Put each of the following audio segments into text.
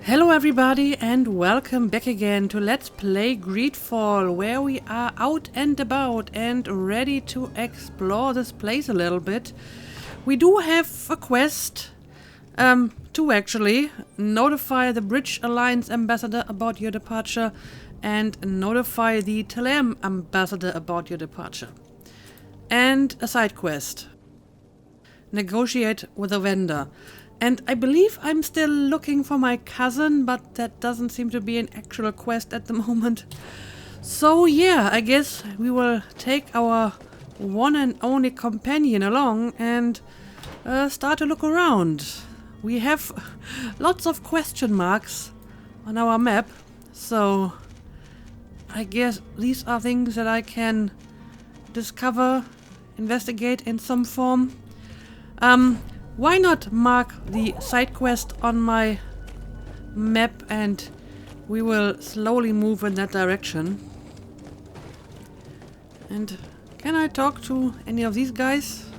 Hello everybody and welcome back again to Let's Play Greedfall, where we are out and about and ready to explore this place a little bit. We do have a quest to actually notify the Bridge Alliance ambassador about your departure and notify the Tavern ambassador about your departure. And a side quest. Negotiate with a vendor. And I believe I'm still looking for my cousin, but that doesn't seem to be an actual quest at the moment. So yeah, I guess we will take our one and only companion along and start to look around. We have lots of question marks on our map, so I guess these are things that I can discover, investigate in some form. Why not mark the side quest on my map and we will slowly move in that direction. And can I talk to any of these guys?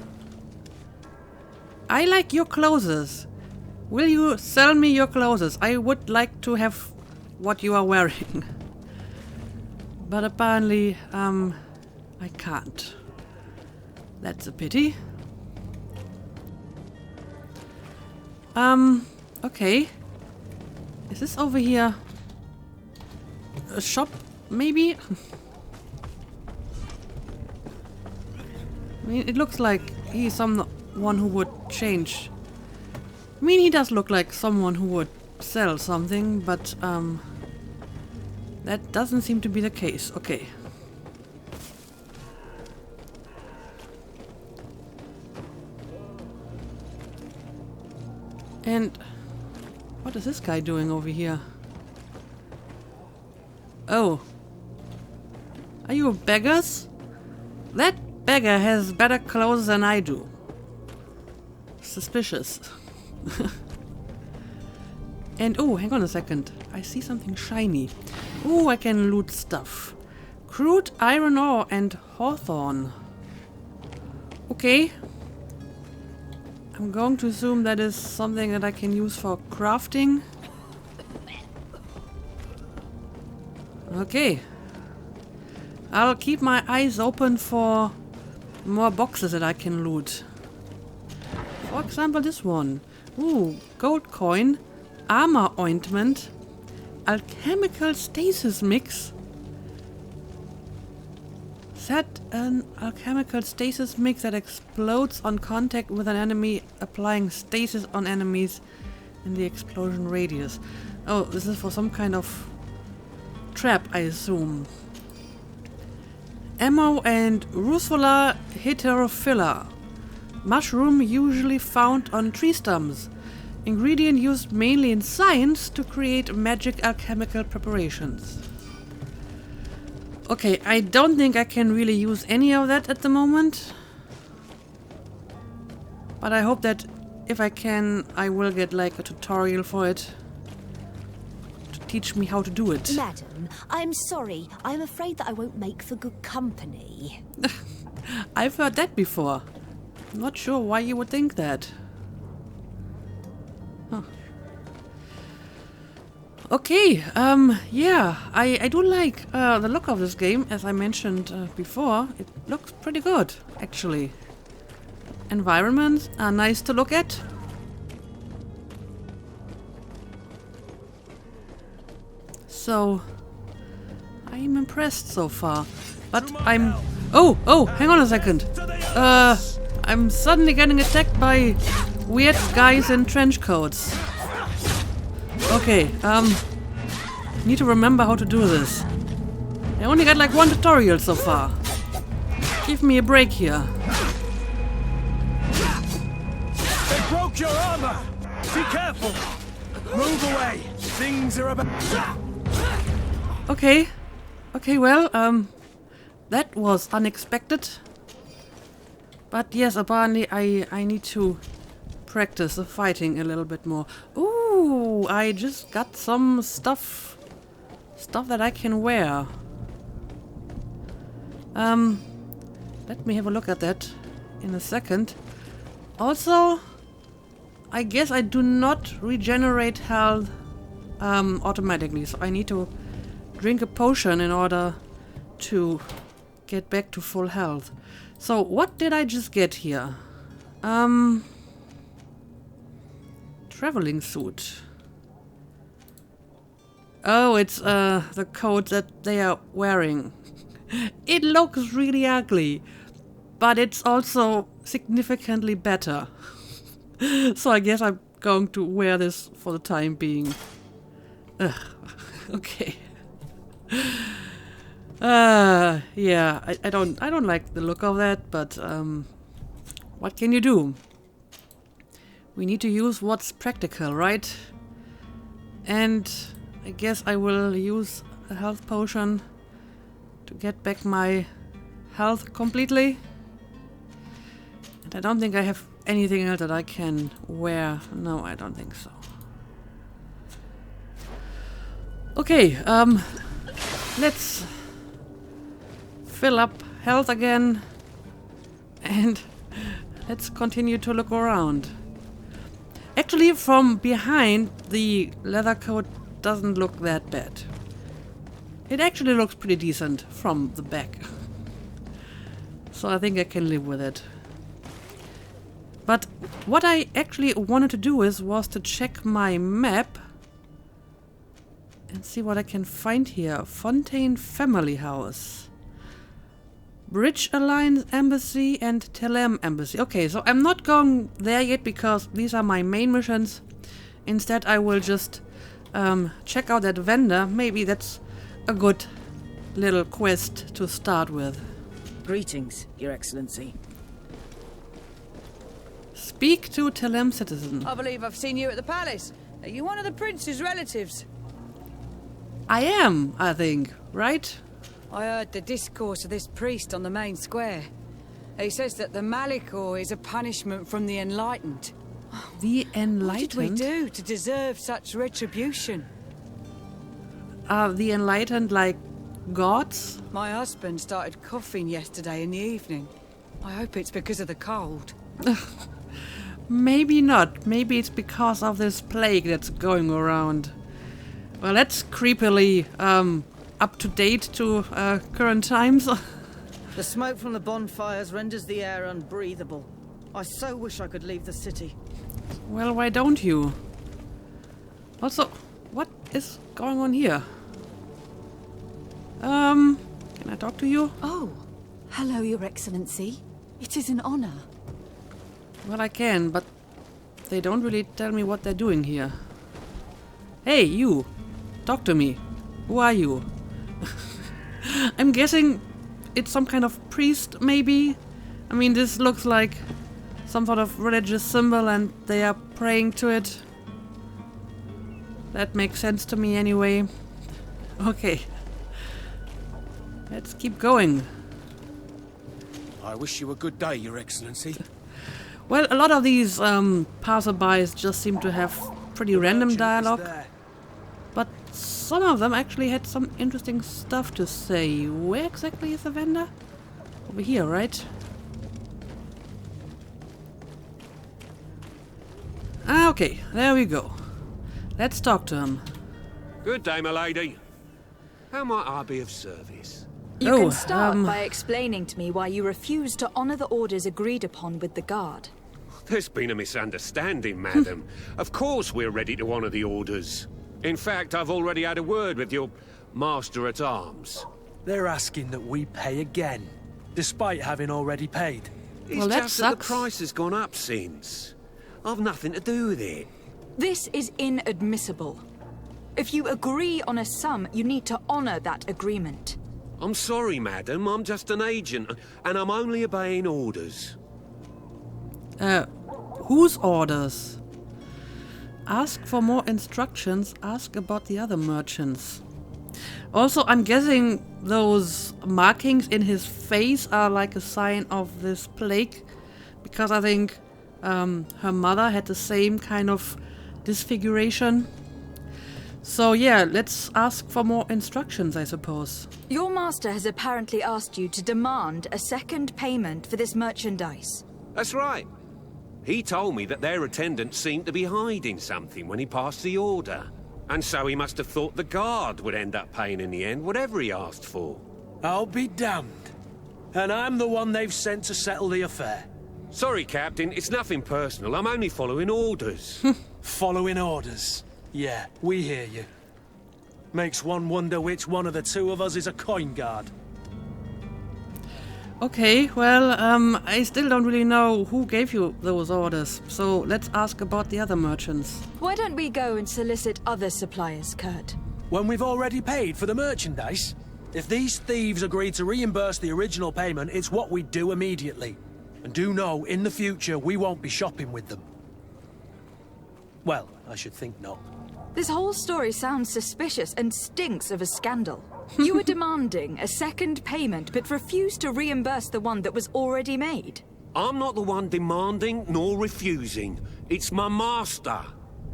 I like your clothes. Will you sell me your clothes? I would like to have what you are wearing. But apparently, I can't. That's a pity. Okay. Is this over here a shop, maybe? I mean, it looks like he's someone who would change. I mean, he does look like someone who would sell something, but, that doesn't seem to be the case. Okay. And what is this guy doing over here? Oh. Are you beggars? That beggar has better clothes than I do. Suspicious. And oh, hang on a second. I see something shiny. Oh, I can loot stuff. Crude iron ore and hawthorn. Okay. I'm going to assume that is something that I can use for crafting. Okay. I'll keep my eyes open for more boxes that I can loot. For example, this one. Ooh, gold coin, armor ointment, alchemical stasis mix. Set an alchemical stasis mix that explodes on contact with an enemy, applying stasis on enemies in the explosion radius. Oh, this is for some kind of trap, I assume. Ammo and Russula heterophylla. Mushroom usually found on tree stumps. Ingredient used mainly in science to create magic alchemical preparations. Okay, I don't think I can really use any of that at the moment. But I hope that if I can, I will get like a tutorial for it. To teach me how to do it. Madam, I'm sorry. I'm afraid that I won't make for good company. I've heard that before. I'm not sure why you would think that. Huh. Okay, yeah, I do like the look of this game, as I mentioned before. It looks pretty good, actually. Environments are nice to look at. So, I'm impressed so far. But I'm... Oh, hang on a second. I'm suddenly getting attacked by weird guys in trench coats. Okay, need to remember how to do this. I only got like one tutorial so far. Give me a break here. They broke your armor! Be careful! Move away! Things are about... Okay. Okay, well, that was unexpected. But yes, apparently I need to practice the fighting a little bit more. Ooh, I just got some stuff that I can wear. Let me have a look at that in a second. Also, I guess I do not regenerate health automatically. So I need to drink a potion in order to get back to full health. So what did I just get here? Traveling suit. Oh, it's the coat that they are wearing. It looks really ugly, but it's also significantly better. So I guess I'm going to wear this for the time being. Okay. Yeah, I don't like the look of that, but what can you do? We need to use what's practical, right? And I guess I will use a health potion to get back my health completely. And I don't think I have anything else that I can wear. No, I don't think so. Okay, let's fill up health again. And let's continue to look around. Actually, from behind, the leather coat doesn't look that bad. It actually looks pretty decent from the back. So I think I can live with it. But what I actually wanted to do was to check my map and see what I can find here. Fontaine Family House. Bridge Alliance Embassy and Telem Embassy. Okay, so I'm not going there yet because these are my main missions. Instead, I will just check out that vendor. Maybe that's a good little quest to start with. Greetings, Your Excellency. Speak to Telem citizen. I believe I've seen you at the palace. Are you one of the prince's relatives? I am, I think, right? I heard the discourse of this priest on the main square. He says that the Malicor is a punishment from the Enlightened. The Enlightened? What did we do to deserve such retribution? Are the Enlightened like gods? My husband started coughing yesterday in the evening. I hope it's because of the cold. Maybe not. Maybe it's because of this plague that's going around. Well, that's creepily up to date to current times. The smoke from the bonfires renders the air unbreathable. I so wish I could leave the city. Well, why don't you? Also, what is going on here? Can I talk to you? Oh, hello, Your Excellency. It is an honor. Well, I can, but they don't really tell me what they're doing here. Hey, you! Talk to me. Who are you? I'm guessing it's some kind of priest, maybe? I mean, this looks like some sort of religious symbol and they are praying to it. That makes sense to me anyway. Okay. Let's keep going. I wish you a good day, Your Excellency. Well, a lot of these passerbys just seem to have pretty random dialogue. But some of them actually had some interesting stuff to say. Where exactly is the vendor? Over here, right? Ah, okay. There we go. Let's talk to him. Good day, my lady. How might I be of service? You can start by explaining to me why you refuse to honor the orders agreed upon with the guard. There's been a misunderstanding, madam. Of course we're ready to honor the orders. In fact, I've already had a word with your master-at-arms. They're asking that we pay again, despite having already paid. It's Well, that just that the sucks. price has gone up since. I've nothing to do with it. This is inadmissible. If you agree on a sum, you need to honor that agreement. I'm sorry, madam. I'm just an agent, and I'm only obeying orders. Whose orders? Ask for more instructions. Ask about the other merchants. Also, I'm guessing those markings in his face are like a sign of this plague. Because I think her mother had the same kind of disfiguration. So yeah, let's ask for more instructions, I suppose. Your master has apparently asked you to demand a second payment for this merchandise. That's right. He told me that their attendants seemed to be hiding something when he passed the order. And so he must have thought the guard would end up paying in the end, whatever he asked for. I'll be damned. And I'm the one they've sent to settle the affair. Sorry, Captain, it's nothing personal. I'm only following orders. Following orders. Yeah, we hear you. Makes one wonder which one of the two of us is a coin guard. Okay, well, I still don't really know who gave you those orders, so let's ask about the other merchants. Why don't we go and solicit other suppliers, Kurt? When we've already paid for the merchandise? If these thieves agree to reimburse the original payment, it's what we do immediately. And do know, in the future, we won't be shopping with them. Well, I should think not. This whole story sounds suspicious and stinks of a scandal. You were demanding a second payment, but refused to reimburse the one that was already made. I'm not the one demanding nor refusing. It's my master.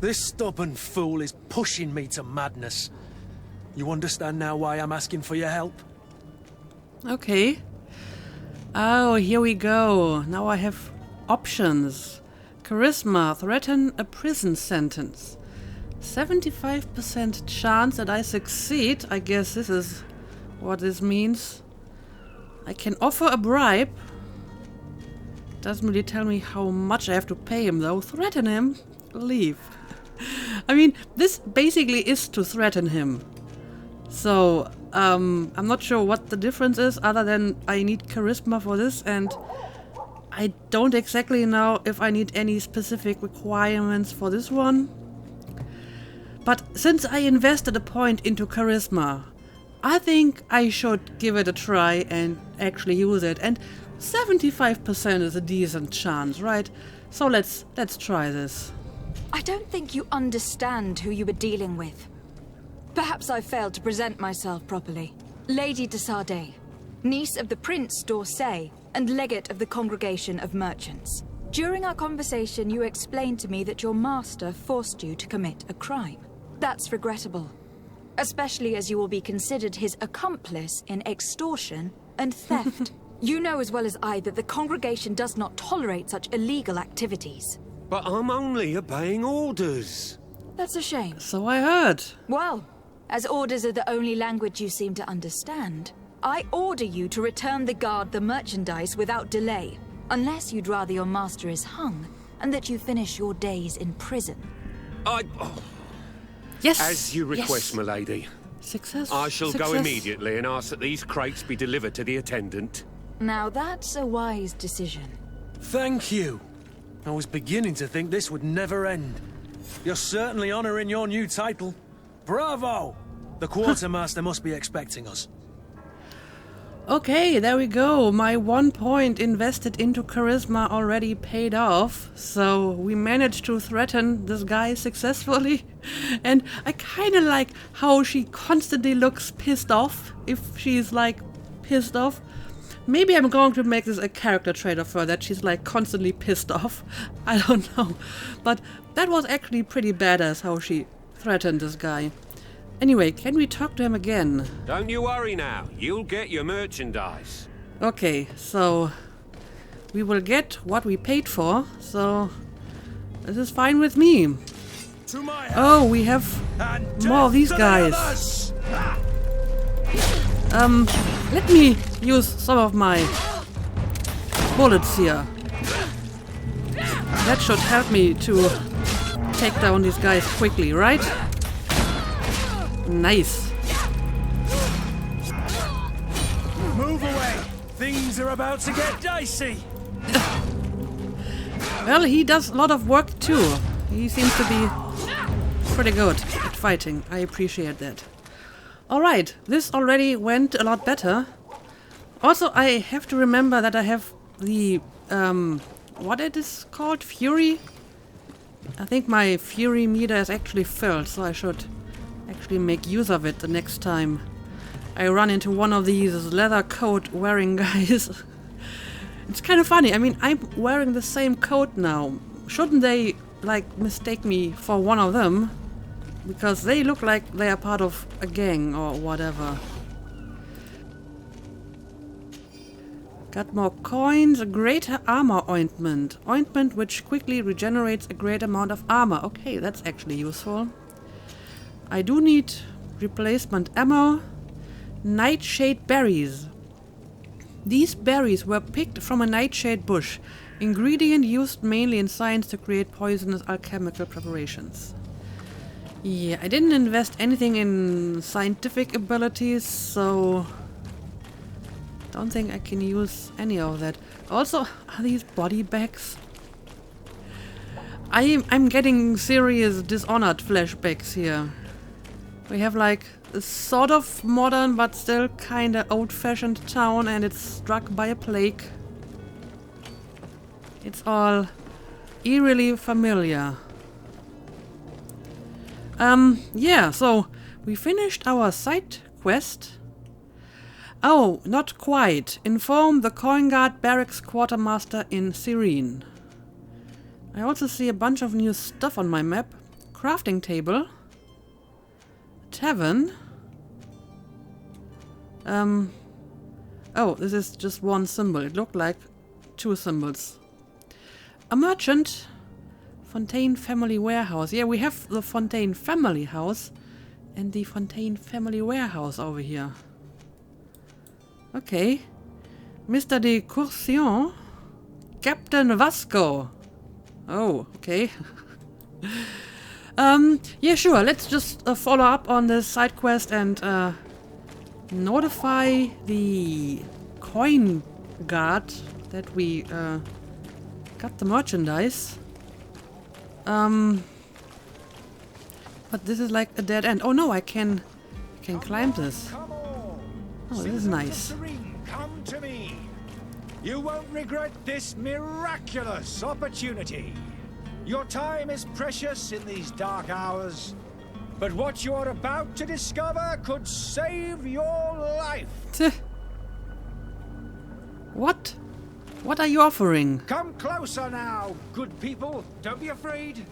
This stubborn fool is pushing me to madness. You understand now why I'm asking for your help? Okay. Oh, here we go. Now I have options. Charisma, threaten a prison sentence. 75% chance that I succeed. I guess this is what this means. I can offer a bribe. Doesn't really tell me how much I have to pay him though. Threaten him. Leave. I mean, this basically is to threaten him. So, I'm not sure what the difference is other than I need charisma for this, and I don't exactly know if I need any specific requirements for this one. But since I invested a point into charisma, I think I should give it a try and actually use it. And 75% is a decent chance, right? So let's try this. I don't think you understand who you were dealing with. Perhaps I failed to present myself properly. Lady de Sardet, niece of the Prince d'Orsay and legate of the Congregation of Merchants. During our conversation, you explained to me that your master forced you to commit a crime. That's regrettable, especially as you will be considered his accomplice in extortion and theft. You know as well as I that the Congregation does not tolerate such illegal activities. But I'm only obeying orders. That's a shame. So I heard. Well, as orders are the only language you seem to understand, I order you to return the guard the merchandise without delay, unless you'd rather your master is hung and that you finish your days in prison. Yes. As you request, yes. milady. Success. I shall go Success. immediately and ask that these crates be delivered to the attendant. Now that's a wise decision. Thank you. I was beginning to think this would never end. You're certainly honoring your new title. Bravo! The Quartermaster must be expecting us. Okay, there we go. My 1 point invested into charisma already paid off. So we managed to threaten this guy successfully. And I kind of like how she constantly looks pissed off if she's like pissed off. Maybe I'm going to make this a character trait of her, that she's like constantly pissed off. I don't know. But that was actually pretty badass how she threatened this guy. Anyway, can we talk to him again? Don't you worry now. You'll get your merchandise. Okay, so we will get what we paid for, so this is fine with me. To my house, Oh, we have and more of these death to the guys. others! Let me use some of my bullets here. That should help me to take down these guys quickly, right? Nice. Move away! Things are about to get dicey! Well, he does a lot of work too. He seems to be pretty good at fighting. I appreciate that. Alright, this already went a lot better. Also, I have to remember that I have the, what it is called? Fury? I think my Fury meter is actually filled, so I should actually make use of it the next time I run into one of these leather coat wearing guys. It's kind of funny. I mean, I'm wearing the same coat now. Shouldn't they, like, mistake me for one of them? Because they look like they are part of a gang or whatever. Got more coins. A greater armor ointment. Ointment which quickly regenerates a great amount of armor. Okay, that's actually useful. I do need replacement ammo. Nightshade berries. These berries were picked from a nightshade bush. Ingredient used mainly in science to create poisonous alchemical preparations. Yeah, I didn't invest anything in scientific abilities, so don't think I can use any of that. Also, are these body bags? I'm getting serious Dishonored flashbacks here. We have like a sort of modern but still kinda old-fashioned town, and it's struck by a plague. It's all eerily familiar. Yeah, so we finished our side quest. Oh, not quite. Inform the Coin Guard Barracks Quartermaster in Serene. I also see a bunch of new stuff on my map. Crafting table. Tavern. Oh, this is just one symbol. It looked like two symbols. A merchant. Fontaine Family Warehouse. Yeah, we have the Fontaine Family House and the Fontaine Family Warehouse over here. Okay. Mr. de Coursion. Captain Vasco. Oh, okay. Yeah, sure. Let's just follow up on this side quest and notify the coin guard that we got the merchandise. But this is like a dead end. Oh no, I can climb this. Oh, this is nice. Serene, come to me. You won't regret this miraculous opportunity. Your time is precious in these dark hours, but what you are about to discover could save your life. What? What are you offering? Come closer now, good people. Don't be afraid.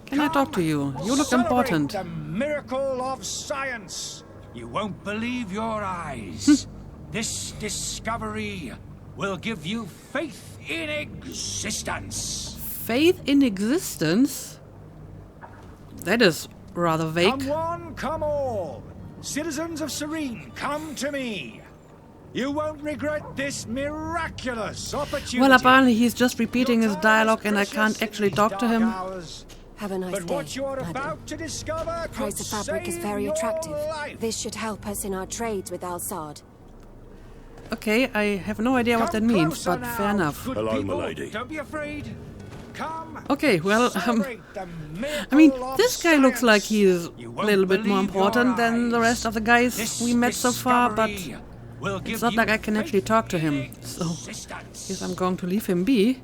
Can I talk to you? You look important. The miracle of science. You won't believe your eyes. This discovery will give you faith in existence. Faith in existence? That is rather vague. Come one, come all. Citizens of Serene, come to me. You won't regret this miraculous opportunity. Well, apparently he's just repeating his dialogue and I can't actually talk to him. Have a nice But day, what you're madam. about to discover The price of fabric is very attractive. This should help us in our trades with Al-Sad. Okay, I have no idea what that means, but fair enough. Hello, my lady. Don't be afraid. Come. Okay, well, Celebrate the I mean, miracle of this guy looks like he's a You won't little bit more believe your important than the eyes. rest of the guys This we met so far, but discovery will give it's not you like I can actually faith talk to in him. So, existence. guess I'm going to leave him be.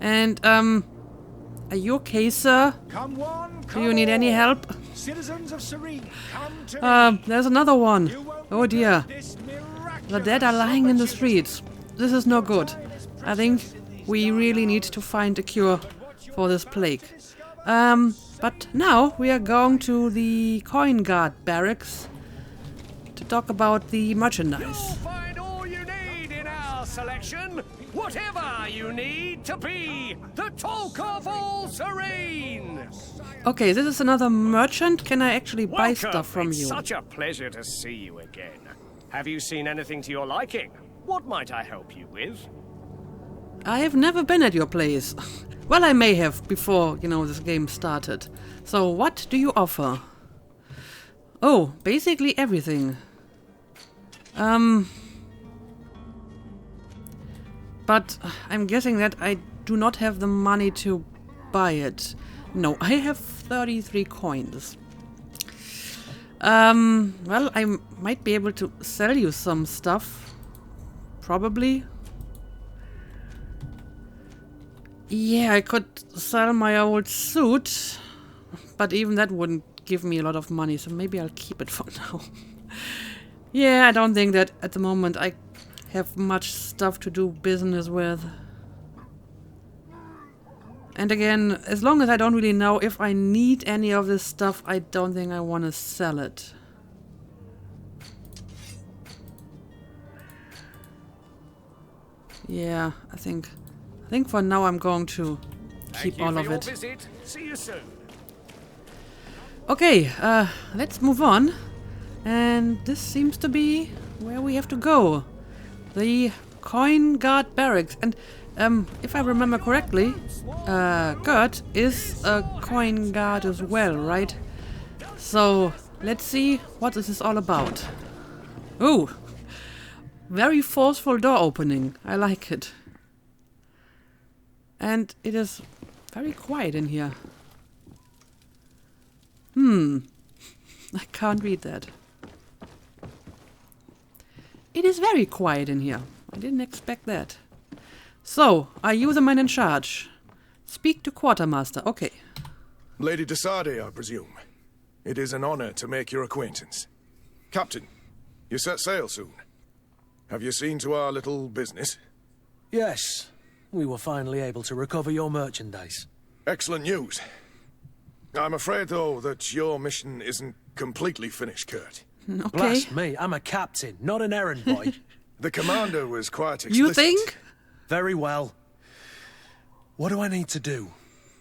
And, are you okay, sir? Come one, Do come you need any all. help? Citizens of Serene, come to me. There's another one. You won't Oh dear. regret this The dead are lying in the opportunity. streets. This is no good. I think we really need to find a cure for this plague. But now we are going to the Coin Guard barracks to talk about the merchandise. You'll find all you need in our selection. Whatever you need to be the talk of all Serene. Okay, this is another merchant. Can I actually buy Welcome. stuff from It's you? such a pleasure to see you again. Have you seen anything to your liking? What might I help you with? I have never been at your place. Well, I may have before, this game started. So, what do you offer? Oh, basically everything. But I'm guessing that I do not have the money to buy it. No, I have 33 coins. Well, I might be able to sell you some stuff. Probably. Yeah, I could sell my old suit, but even that wouldn't give me a lot of money, so maybe I'll keep it for now. Yeah, I don't think that at the moment I have much stuff to do business with. And again, as long as I don't really know if I need any of this stuff, I don't think I want to sell it. Yeah, I think for now I'm going to keep all of it. Visit. See you soon. Okay, let's move on. And this seems to be where we have to go. The Coin Guard Barracks. And if I remember correctly, Gert is a coin guard as well, right? So, let's see what this is all about. Ooh, very forceful door opening. I like it. And it is very quiet in here. I can't read that. It is very quiet in here. I didn't expect that. So, are you the man in charge? Speak to Quartermaster. Okay. Lady de Sardet, I presume. It is an honor to make your acquaintance. Captain, you set sail soon. Have you seen to our little business? Yes. We were finally able to recover your merchandise. Excellent news. I'm afraid, though, that your mission isn't completely finished, Kurt. Okay. Blast me, I'm a captain, not an errand boy. The commander was quite explicit. You think? Very well. What do I need to do?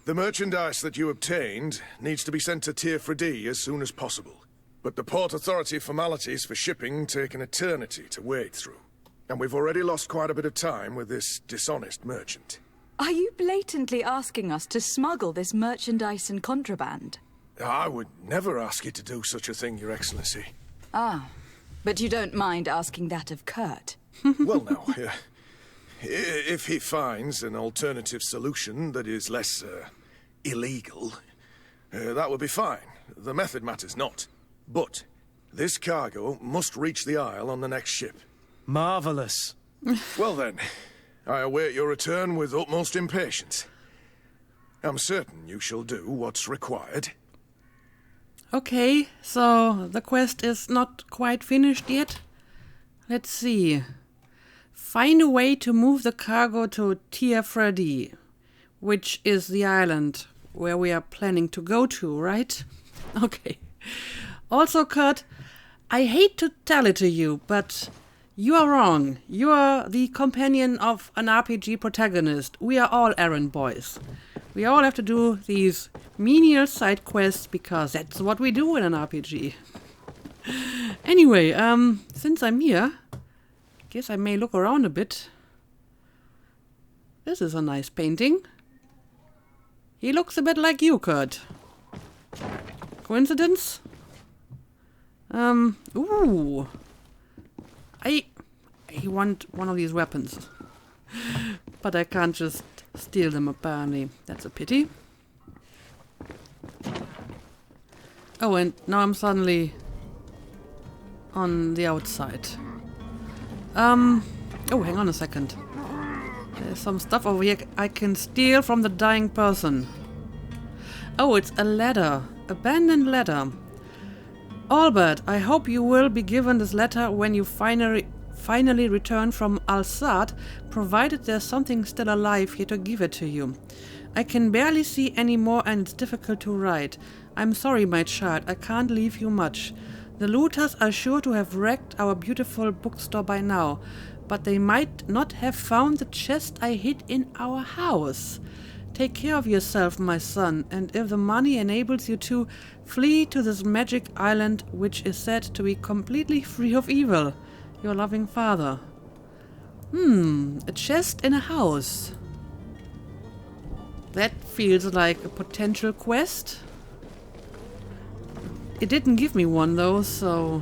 The merchandise that you obtained needs to be sent to Tier D as soon as possible. But the Port Authority formalities for shipping take an eternity to wade through. And we've already lost quite a bit of time with this dishonest merchant. Are you blatantly asking us to smuggle this merchandise and contraband? I would never ask you to do such a thing, Your Excellency. Ah, but you don't mind asking that of Kurt? Well, now, if he finds an alternative solution that is less, illegal, that would be fine. The method matters not. But this cargo must reach the Isle on the next ship. Marvelous. Well then, I await your return with utmost impatience. I'm certain you shall do what's required. Okay, so the quest is not quite finished yet. Let's see. Find a way to move the cargo to Tier D, which is the island where we are planning to go to, right? Okay. Also, Kurt, I hate to tell it to you, but you are wrong. You are the companion of an RPG protagonist. We are all errand boys. We all have to do these menial side quests because that's what we do in an RPG. Anyway, since I'm here, I guess I may look around a bit. This is a nice painting. He looks a bit like you, Kurt. Coincidence? Ooh. I want one of these weapons. But I can't just steal them, apparently. That's a pity. Oh, and now I'm suddenly on the outside. Oh, hang on a second. There's some stuff over here I can steal from the dying person. Oh, it's a letter. Abandoned letter. Albert, I hope you will be given this letter when you finally return from Al-Sad, provided there's something still alive here to give it to you. I can barely see any more and it's difficult to write. I'm sorry, my child, I can't leave you much. The looters are sure to have wrecked our beautiful bookstore by now, but they might not have found the chest I hid in our house. Take care of yourself, my son, and if the money enables you to, flee to this magic island which is said to be completely free of evil. Your loving father. A chest in a house. That feels like a potential quest. It didn't give me one though, so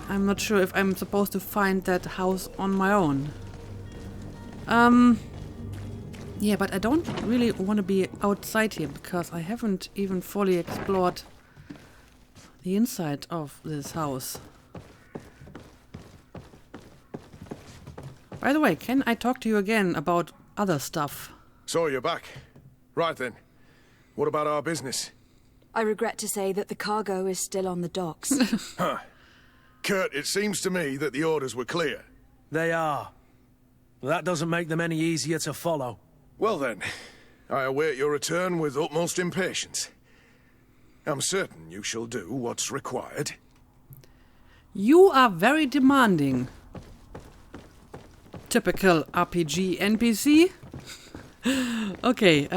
I'm not sure if I'm supposed to find that house on my own. Yeah, but I don't really want to be outside here because I haven't even fully explored the inside of this house. By the way, can I talk to you again about other stuff? So you're back. Right then. What about our business? I regret to say that the cargo is still on the docks. Huh. Kurt, it seems to me that the orders were clear. They are. That doesn't make them any easier to follow. Well then, I await your return with utmost impatience. I'm certain you shall do what's required. You are very demanding. Typical RPG NPC. Okay,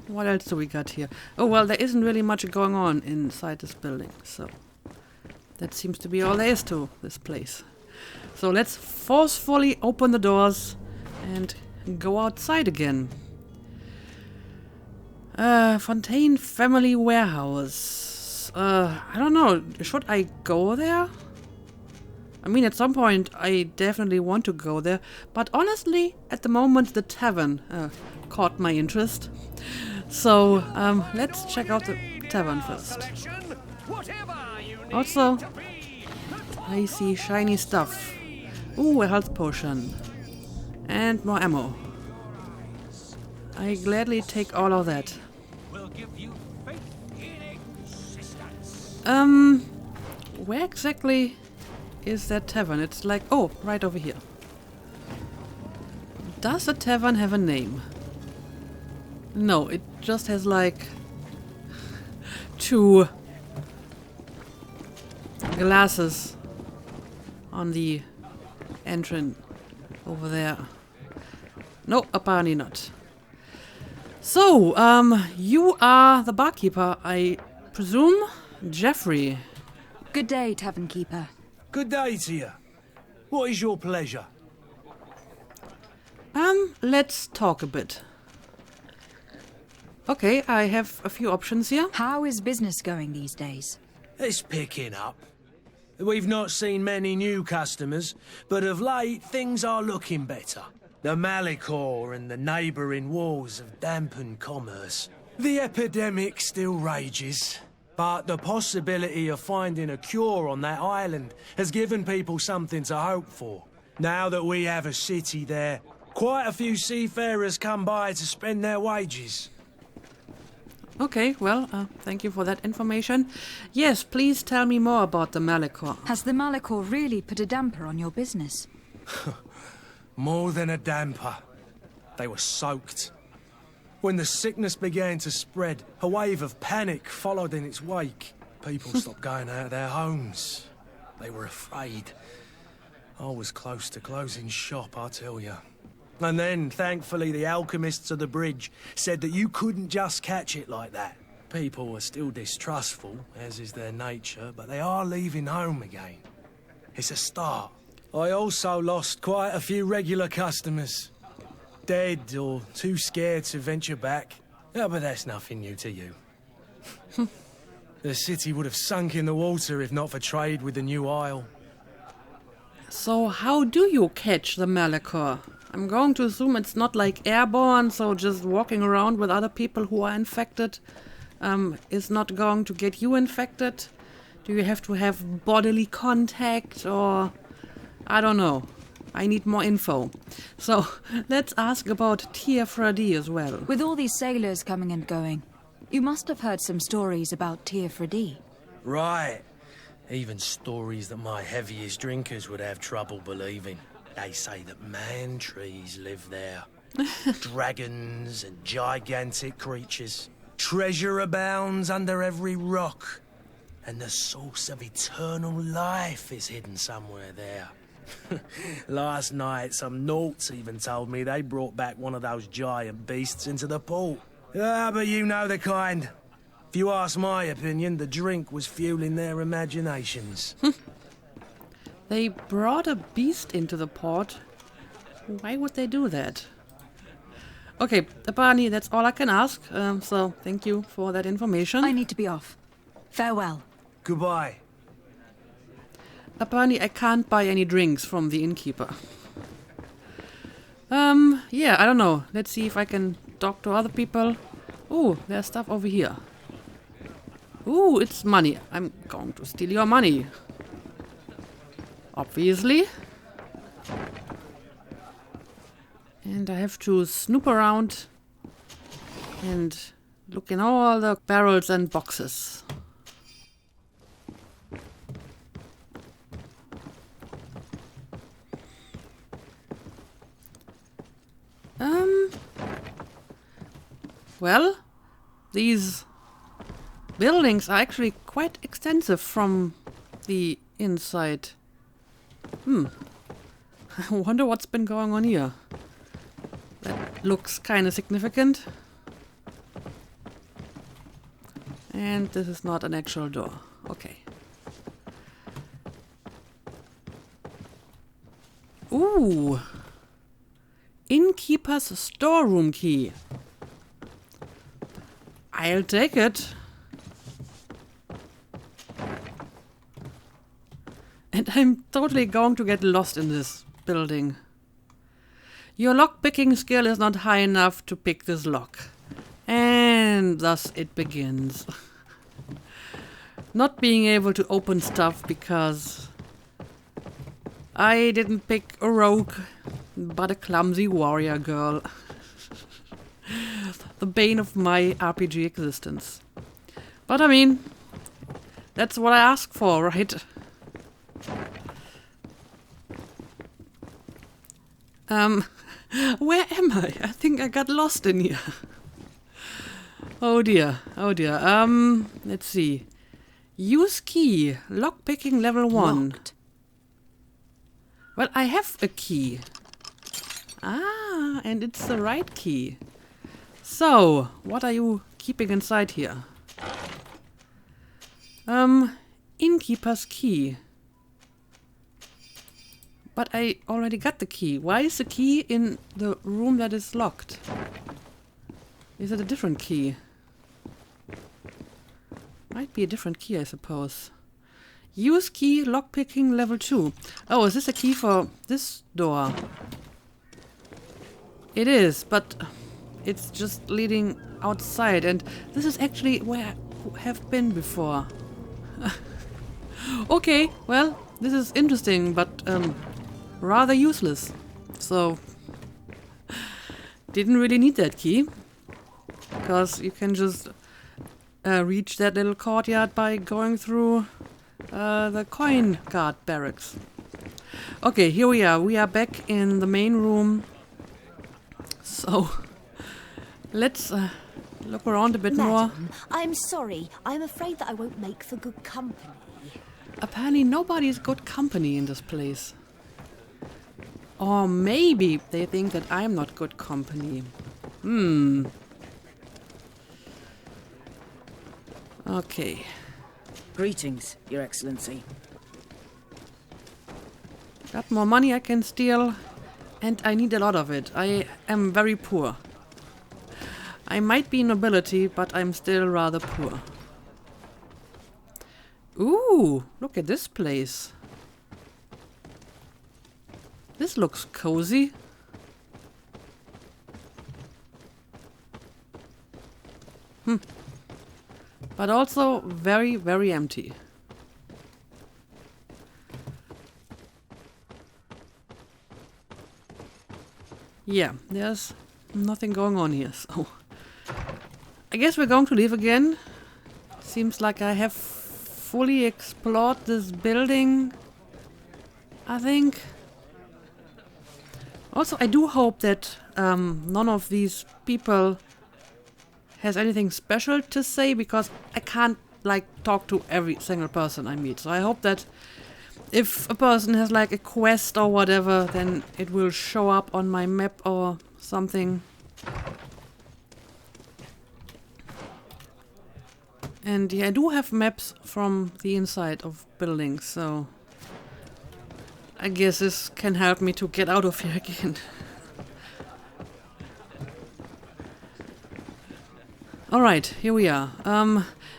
What else do we got here? Oh, well, there isn't really much going on inside this building, so that seems to be all there is to this place. So let's forcefully open the doors and go outside again. Fontaine Family Warehouse. I don't know. Should I go there? I mean, at some point, I definitely want to go there. But honestly, at the moment, the tavern caught my interest. So, let's check out the tavern first. Also, I see shiny stuff. Ooh, a health potion. And more ammo. I gladly take all of that. Where exactly is that tavern? It's like, oh, right over here. Does the tavern have a name? No, it just has like 2 glasses on the entrance over there. No, apparently not. So, you are the barkeeper, I presume? Jeffrey. Good day, tavern keeper. Good day to you. What is your pleasure? Let's talk a bit. Okay, I have a few options here. How is business going these days? It's picking up. We've not seen many new customers, but of late things are looking better. The Malicor and the neighbouring wars have dampened commerce. The epidemic still rages, but the possibility of finding a cure on that island has given people something to hope for. Now that we have a city there, quite a few seafarers come by to spend their wages. Okay, well, thank you for that information. Yes, please tell me more about the Malicor. Has the Malicor really put a damper on your business? More than a damper. They were soaked. When the sickness began to spread, a wave of panic followed in its wake. People stopped going out of their homes. They were afraid. I was close to closing shop, I tell you. And then, thankfully, the alchemists of the bridge said that you couldn't just catch it like that. People are still distrustful, as is their nature, but they are leaving home again. It's a start. I also lost quite a few regular customers. Dead or too scared to venture back. Oh, but that's nothing new to you. The city would have sunk in the water if not for trade with the new isle. So how do you catch the Malicor? I'm going to assume it's not like airborne, so just walking around with other people who are infected is not going to get you infected. Do you have to have bodily contact or... I don't know. I need more info. So, let's ask about Tia Fradi as well. With all these sailors coming and going, you must have heard some stories about Tia Fradi. Right. Even stories that my heaviest drinkers would have trouble believing. They say that man trees live there. Dragons and gigantic creatures. Treasure abounds under every rock. And the source of eternal life is hidden somewhere there. Last night, some Nauts even told me they brought back one of those giant beasts into the port. Ah, but you know the kind. If you ask my opinion, the drink was fueling their imaginations. They brought a beast into the port. Why would they do that? Okay, apparently that's all I can ask, so thank you for that information. I need to be off. Farewell. Goodbye. Apparently I can't buy any drinks from the innkeeper. Yeah, I don't know. Let's see if I can talk to other people. Ooh, there's stuff over here. Ooh, it's money. I'm going to steal your money. Obviously. And I have to snoop around and look in all the barrels and boxes. Well, these buildings are actually quite extensive from the inside. I wonder what's been going on here. That looks kind of significant. And this is not an actual door. Okay. Ooh. Innkeeper's storeroom key. I'll take it. And I'm totally going to get lost in this building. Your lock-picking skill is not high enough to pick this lock. And thus it begins. Not being able to open stuff because I didn't pick a rogue, but a clumsy warrior girl. The bane of my RPG existence. But I mean, that's what I asked for, right? Where am I? I think I got lost in here. Oh dear, oh dear. Let's see. Use key. Lockpicking level 1. Locked. Well, I have a key. Ah, and it's the right key. So, what are you keeping inside here? Innkeeper's key. But I already got the key. Why is the key in the room that is locked? Is it a different key? Might be a different key, I suppose. Use key, lockpicking level 2. Oh, is this a key for this door? It is, but it's just leading outside. And this is actually where I have been before. Okay, well, this is interesting, but rather useless. So, didn't really need that key. Because you can just reach that little courtyard by going through the coin guard barracks. Okay, here we are. We are back in the main room. So, let's look around a bit more. Madam, I'm sorry. I'm afraid that I won't make for good company. Apparently nobody is good company in this place. Or maybe they think that I'm not good company. Okay. Greetings, Your Excellency. Got more money I can steal, and I need a lot of it. I am very poor. I might be nobility, but I'm still rather poor. Ooh, look at this place. This looks cozy. But also very, very empty. Yeah, there's nothing going on here, so I guess we're going to leave again. Seems like I have fully explored this building, I think. Also, I do hope that none of these people has anything special to say, because I can't, like, talk to every single person I meet. So I hope that if a person has, like, a quest or whatever, then it will show up on my map or something. And yeah, I do have maps from the inside of buildings, so I guess this can help me to get out of here again. Alright, here we are.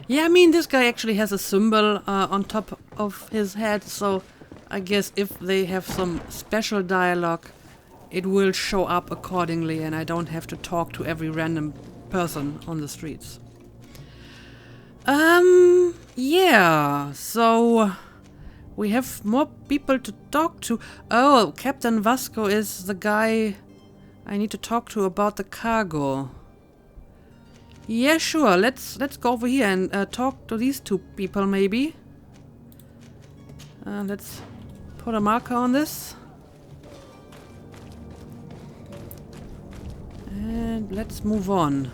Yeah, I mean, this guy actually has a symbol on top of his head, so I guess if they have some special dialogue, it will show up accordingly, and I don't have to talk to every random person on the streets. Yeah, so we have more people to talk to. Oh, Captain Vasco is the guy I need to talk to about the cargo. Yeah, sure. Let's go over here and talk to these two people, maybe. Let's put a marker on this. And let's move on.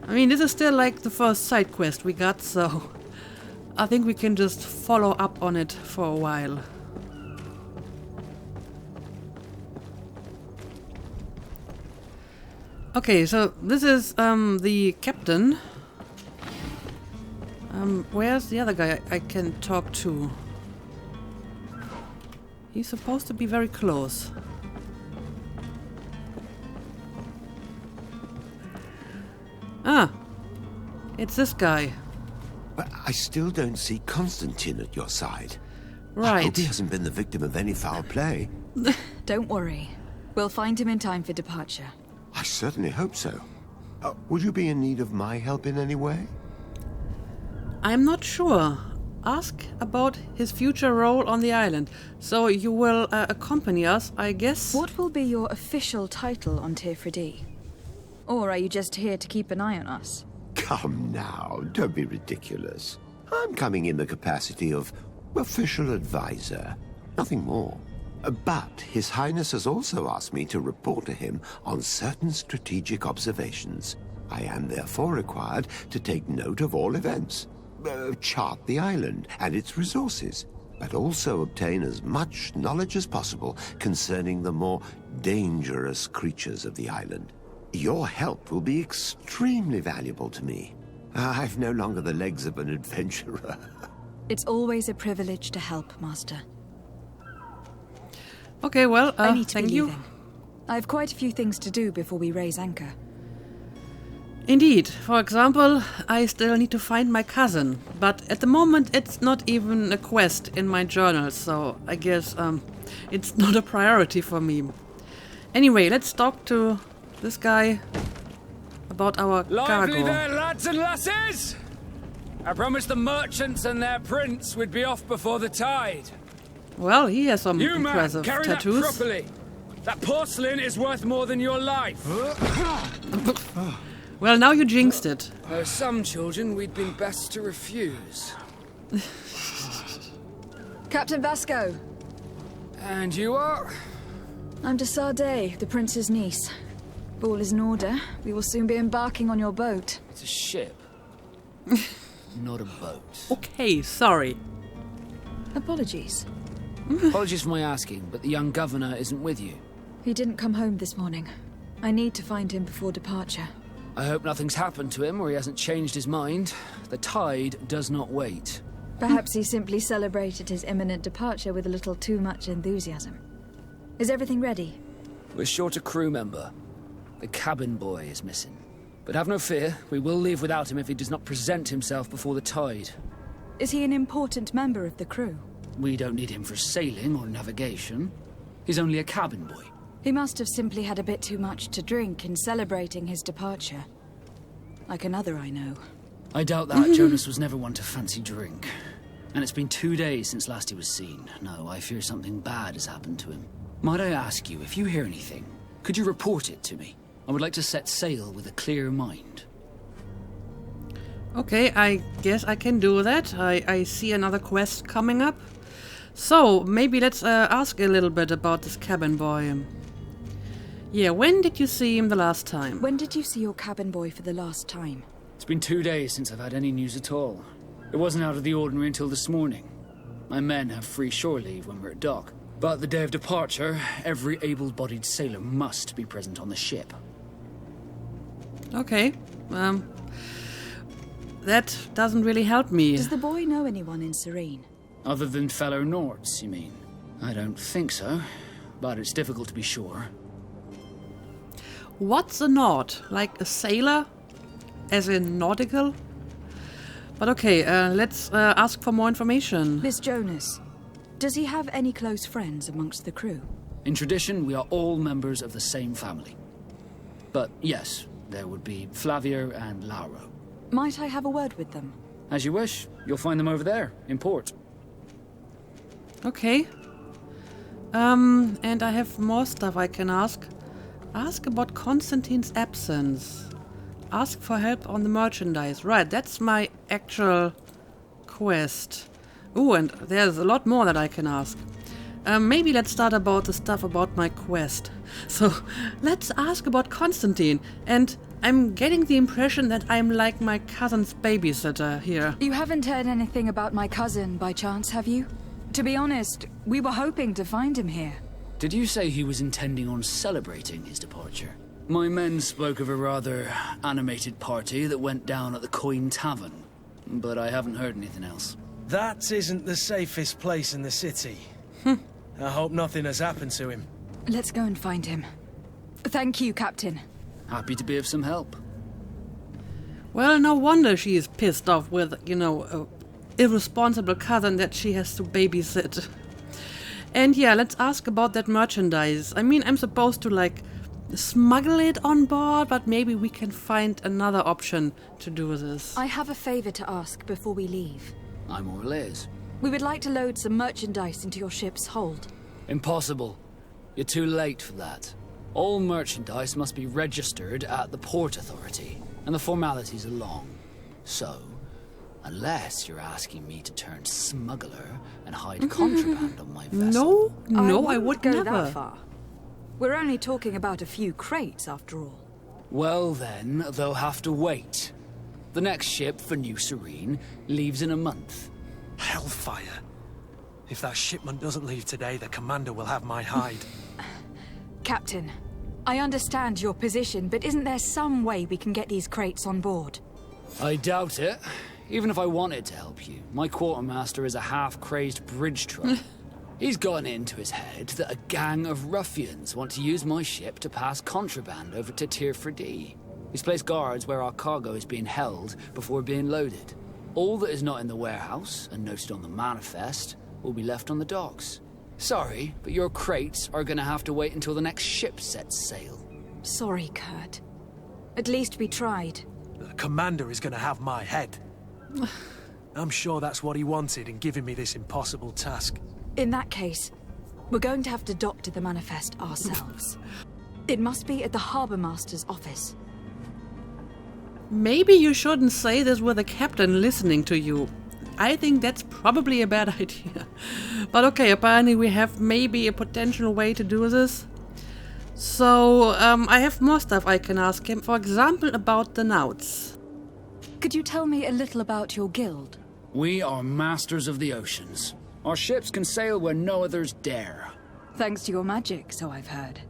I mean, this is still like the first side quest we got, so I think we can just follow up on it for a while. Okay, so this is the captain. Where's the other guy I can talk to? He's supposed to be very close. Ah, it's this guy. But I still don't see Constantine at your side. Right. I hope he hasn't been the victim of any foul play. Don't worry. We'll find him in time for departure. I certainly hope so. Would you be in need of my help in any way? I'm not sure. Ask about his future role on the island. So you will accompany us, I guess? What will be your official title on Tirfredi? Or are you just here to keep an eye on us? Come now, don't be ridiculous. I'm coming in the capacity of official advisor, nothing more. But His Highness has also asked me to report to him on certain strategic observations. I am therefore required to take note of all events, chart the island and its resources, but also obtain as much knowledge as possible concerning the more dangerous creatures of the island. Your help will be extremely valuable to me. I've no longer the legs of an adventurer. It's always a privilege to help, Master. Okay, well, I need to thank be you. leaving. I have quite a few things to do before we raise anchor. Indeed. For example, I still need to find my cousin. But at the moment, it's not even a quest in my journal, so I guess it's not a priority for me. Anyway, let's talk to this guy about our Lively cargo. there, lads and lasses! I promised the merchants and their prince we'd be off before the tide. Well, he has some You, man, impressive carry tattoos. that properly. That porcelain is worth more than your life. Well, now you jinxed it. There are some children we'd been best to refuse. Captain Vasco! And you are? I'm de Sardet, the prince's niece. If all is in order, we will soon be embarking on your boat. It's a ship. Not a boat. Okay, sorry. Apologies. Apologies for my asking, but the young governor isn't with you. He didn't come home this morning. I need to find him before departure. I hope nothing's happened to him or he hasn't changed his mind. The tide does not wait. Perhaps he simply celebrated his imminent departure with a little too much enthusiasm. Is everything ready? We're short a crew member. The cabin boy is missing. But have no fear, we will leave without him if he does not present himself before the tide. Is he an important member of the crew? We don't need him for sailing or navigation. He's only a cabin boy. He must have simply had a bit too much to drink in celebrating his departure. Like another I know. I doubt that. Jonas was never one to fancy drink. And it's been 2 days since last he was seen. No, I fear something bad has happened to him. Might I ask you, if you hear anything, could you report it to me? I would like to set sail with a clear mind. Okay, I guess I can do that. I see another quest coming up. So, maybe let's ask a little bit about this cabin boy. Yeah, when did you see him the last time? When did you see your cabin boy for the last time? It's been 2 days since I've had any news at all. It wasn't out of the ordinary until this morning. My men have free shore leave when we're at dock. But the day of departure, every able-bodied sailor must be present on the ship. Okay, that doesn't really help me. Does the boy know anyone in Serene? Other than fellow Nords, you mean? I don't think so, but it's difficult to be sure. What's a Nord? Like a sailor? As in nautical? But okay, let's ask for more information. Miss Jonas, does he have any close friends amongst the crew? In tradition, we are all members of the same family. But yes, there would be Flavia and Lauro. Might I have a word with them? As you wish. You'll find them over there, in port. Okay. And I have more stuff I can ask. Ask about Constantine's absence. Ask for help on the merchandise. Right, that's my actual quest. Ooh, and there's a lot more that I can ask. Maybe let's start about the stuff about my quest. So, let's ask about Constantine. And I'm getting the impression that I'm like my cousin's babysitter here. You haven't heard anything about my cousin by chance, have you? To be honest, we were hoping to find him here. Did you say he was intending on celebrating his departure? My men spoke of a rather animated party that went down at the Coin Tavern, but I haven't heard anything else. That isn't the safest place in the city. I hope nothing has happened to him. Let's go and find him. Thank you, Captain. Happy to be of some help. Well, no wonder she is pissed off with, you know, a irresponsible cousin that she has to babysit. And yeah, let's ask about that merchandise. I mean, I'm supposed to, like, smuggle it on board, but maybe we can find another option to do this. I have a favor to ask before we leave. I'm all ears. We would like to load some merchandise into your ship's hold. Impossible. You're too late for that. All merchandise must be registered at the Port Authority, and the formalities are long. So, unless you're asking me to turn smuggler and hide contraband on my vessel... No, I would go never. that far. We're only talking about a few crates, after all. Well then, they'll have to wait. The next ship for New Serene leaves in a month. Hellfire. If that shipment doesn't leave today, the commander will have my hide. Captain, I understand your position, but isn't there some way we can get these crates on board? I doubt it. Even if I wanted to help you, my quartermaster is a half-crazed bridge truck. He's gotten it into his head that a gang of ruffians want to use my ship to pass contraband over to Tier 4D. He's placed guards where our cargo is being held before being loaded. All that is not in the warehouse, and noted on the manifest, will be left on the docks. Sorry, but your crates are gonna have to wait until the next ship sets sail. Sorry, Kurt. At least we tried. The commander is gonna have my head. I'm sure that's what he wanted in giving me this impossible task. In that case, we're going to have to doctor the manifest ourselves. It must be at the Harbour Master's office. Maybe you shouldn't say this with the captain listening to you. I think that's probably a bad idea. But okay, apparently we have maybe a potential way to do this. So, I have more stuff I can ask him. For example, about the Nauts. Could you tell me a little about your guild? We are masters of the oceans. Our ships can sail where no others dare. Thanks to your magic, so I've heard.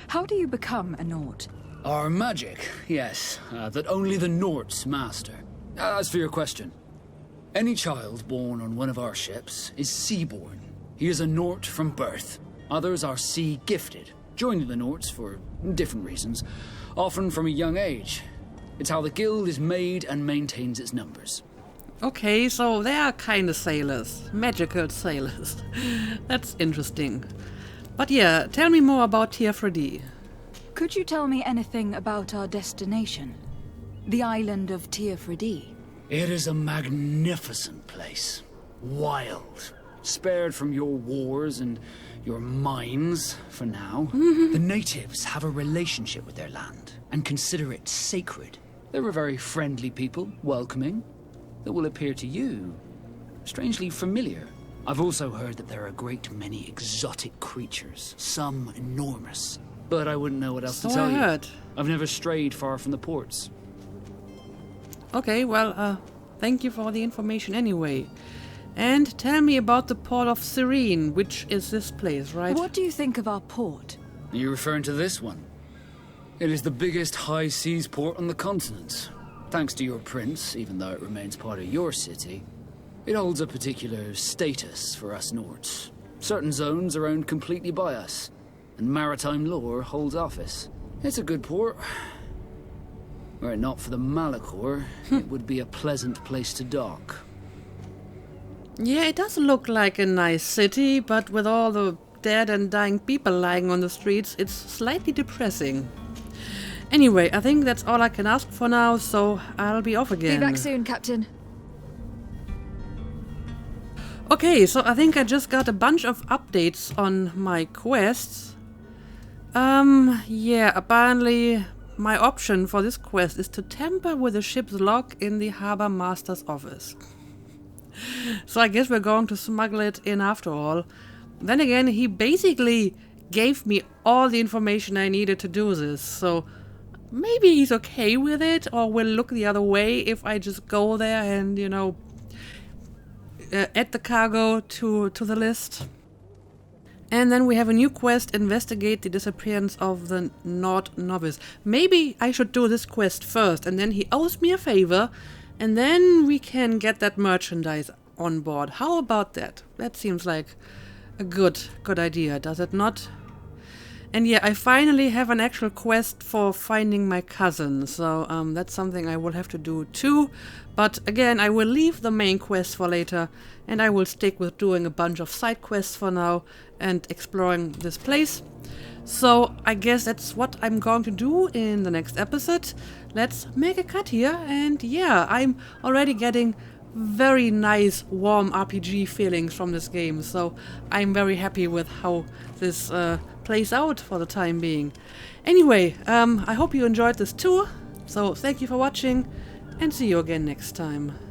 How do you become a Naut? Our magic, yes, that only the Norts master. As for your question, any child born on one of our ships is sea-born. He is a Nort from birth. Others are sea-gifted, joining the Norts for different reasons, often from a young age. It's how the guild is made and maintains its numbers. Okay, so they are kind of sailors. Magical sailors. That's interesting. But yeah, tell me more about Tier 4D. Could you tell me anything about our destination? The island of Tier 4D? It is a magnificent place. Wild. Spared from your wars and your mines, for now. The natives have a relationship with their land and consider it sacred. They're a very friendly people, welcoming, that will appear to you strangely familiar. I've also heard that there are a great many exotic creatures, some enormous. But I wouldn't know what else to tell you. I've never strayed far from the ports. Okay, well, thank you for the information anyway. And tell me about the port of Serene, which is this place, right? What do you think of our port? Are you referring to this one? It is the biggest high seas port on the continent. Thanks to your prince, even though it remains part of your city, it holds a particular status for us Norts. Certain zones are owned completely by us, and maritime law holds office. It's a good port. Were it not for the Malachor, it would be a pleasant place to dock. Yeah, it does look like a nice city, but with all the dead and dying people lying on the streets, it's slightly depressing. Anyway, I think that's all I can ask for now, so I'll be off again. Be back soon, Captain. Okay, so I think I just got a bunch of updates on my quests. Yeah, apparently my option for this quest is to tamper with the ship's log in the Harbour Master's office. So I guess we're going to smuggle it in after all. Then again, he basically gave me all the information I needed to do this, so maybe he's okay with it, or will look the other way if I just go there and, you know, add the cargo to the list. And then we have a new quest, investigate the disappearance of the Nord Novice. Maybe I should do this quest first, and then he owes me a favor, and then we can get that merchandise on board. How about that? That seems like a good idea, does it not? And yeah, I finally have an actual quest for finding my cousin, so that's something I will have to do too. But again, I will leave the main quest for later, and I will stick with doing a bunch of side quests for now and exploring this place. So I guess that's what I'm going to do in the next episode. Let's make a cut here, and yeah, I'm already getting very nice, warm RPG feelings from this game, so I'm very happy with how this plays out for the time being. Anyway, I hope you enjoyed this too, so thank you for watching, and see you again next time.